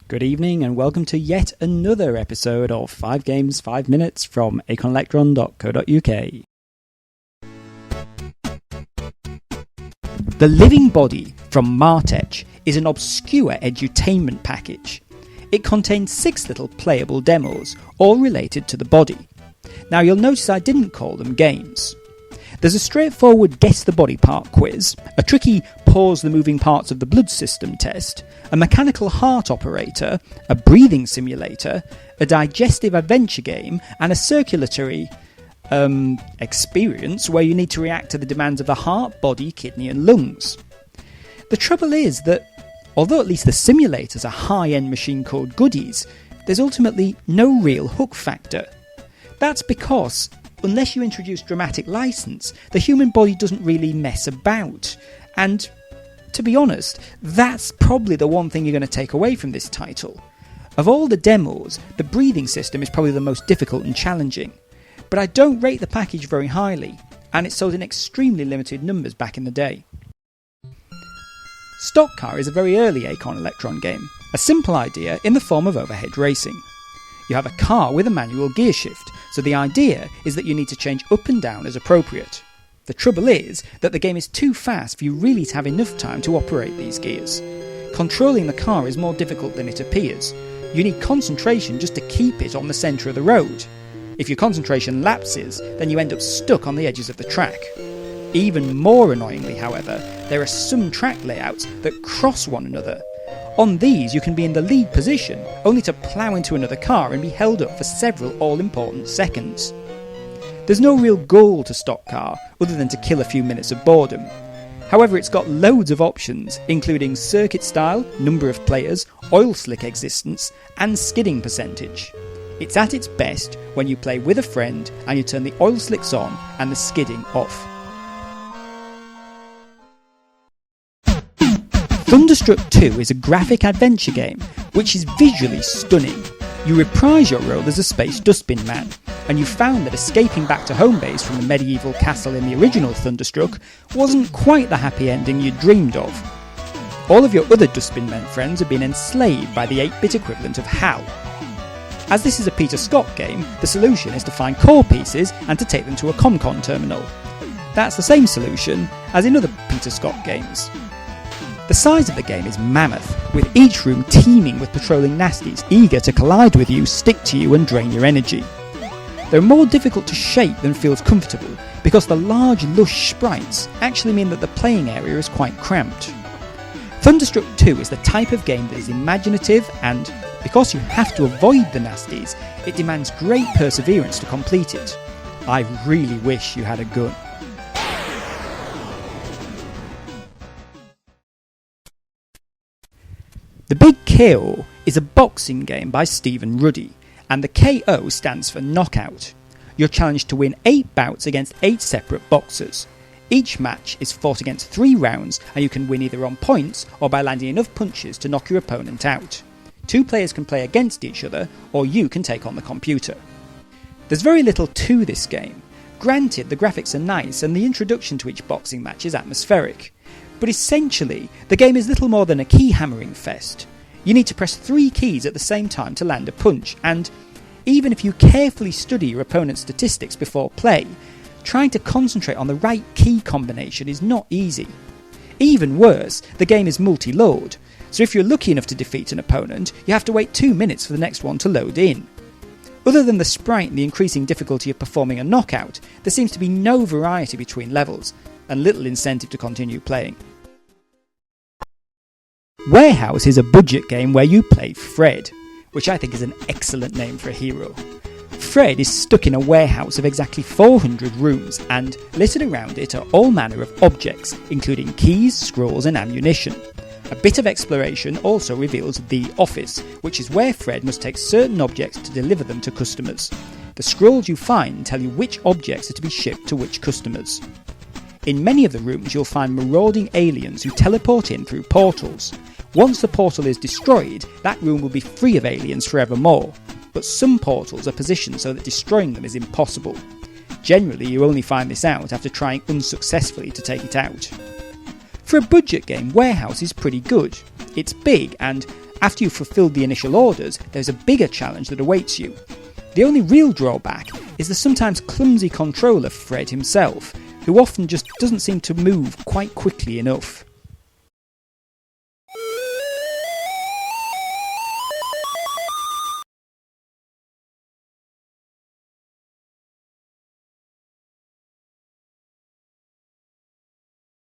Good evening and welcome to yet another episode of 5 Games 5 Minutes from acornelectron.co.uk. The Living Body from Martech is an obscure edutainment package. It contains 6 little playable demos, all related to the body. Now you'll notice I didn't call them games. There's a straightforward guess the body part quiz, a tricky pause the moving parts of the blood system test, a mechanical heart operator, a breathing simulator, a digestive adventure game, and a circulatory experience where you need to react to the demands of the heart, body, kidney and lungs. The trouble is that, although at least the simulators are high-end machine code goodies, there's ultimately no real hook factor. That's because, unless you introduce dramatic license, the human body doesn't really mess about. And, to be honest, that's probably the one thing you're going to take away from this title. Of all the demos, the breathing system is probably the most difficult and challenging. But I don't rate the package very highly, and it sold in extremely limited numbers back in the day. Stock Car is a very early Acorn Electron game, a simple idea in the form of overhead racing. You have a car with a manual gear shift, so the idea is that you need to change up and down as appropriate. The trouble is that the game is too fast for you really to have enough time to operate these gears. Controlling the car is more difficult than it appears. You need concentration just to keep it on the centre of the road. If your concentration lapses, then you end up stuck on the edges of the track. Even more annoyingly, however, there are some track layouts that cross one another. On these, you can be in the lead position, only to plough into another car and be held up for several all-important seconds. There's no real goal to Stock Car, other than to kill a few minutes of boredom. However, it's got loads of options, including circuit style, number of players, oil slick existence, and skidding percentage. It's at its best when you play with a friend and you turn the oil slicks on and the skidding off. Thunderstruck 2 is a graphic adventure game, which is visually stunning. You reprise your role as a space dustbin man, and you found that escaping back to home base from the medieval castle in the original Thunderstruck wasn't quite the happy ending you dreamed of. All of your other dustbin men friends have been enslaved by the 8-bit equivalent of HAL. As this is a Peter Scott game, the solution is to find core pieces and to take them to a ComCon terminal. That's the same solution as in other Peter Scott games. The size of the game is mammoth, with each room teeming with patrolling nasties eager to collide with you, stick to you and drain your energy. They're more difficult to shape than feels comfortable, because the large lush sprites actually mean that the playing area is quite cramped. Thunderstruck 2 is the type of game that is imaginative and, because you have to avoid the nasties, it demands great perseverance to complete it. I really wish you had a gun. The Big KO is a boxing game by Stephen Ruddy, and the KO stands for knockout. You're challenged to win 8 bouts against 8 separate boxers. Each match is fought against 3 rounds, and you can win either on points or by landing enough punches to knock your opponent out. 2 players can play against each other, or you can take on the computer. There's very little to this game. Granted, the graphics are nice and the introduction to each boxing match is atmospheric. But essentially, the game is little more than a key hammering fest. You need to press 3 keys at the same time to land a punch, and even if you carefully study your opponent's statistics before play, trying to concentrate on the right key combination is not easy. Even worse, the game is multi-load, so if you're lucky enough to defeat an opponent, you have to wait 2 minutes for the next one to load in. Other than the sprite and the increasing difficulty of performing a knockout, there seems to be no variety between levels, and little incentive to continue playing. Warehouse is a budget game where you play Fred, which I think is an excellent name for a hero. Fred is stuck in a warehouse of exactly 400 rooms, and littered around it are all manner of objects, including keys, scrolls and ammunition. A bit of exploration also reveals the office, which is where Fred must take certain objects to deliver them to customers. The scrolls you find tell you which objects are to be shipped to which customers. In many of the rooms you'll find marauding aliens who teleport in through portals. Once the portal is destroyed, that room will be free of aliens forevermore, but some portals are positioned so that destroying them is impossible. Generally, you only find this out after trying unsuccessfully to take it out. For a budget game, Warehouse is pretty good. It's big and, After you've fulfilled the initial orders, there's a bigger challenge that awaits you. The only real drawback is the sometimes clumsy controller Fred himself, who often just doesn't seem to move quite quickly enough.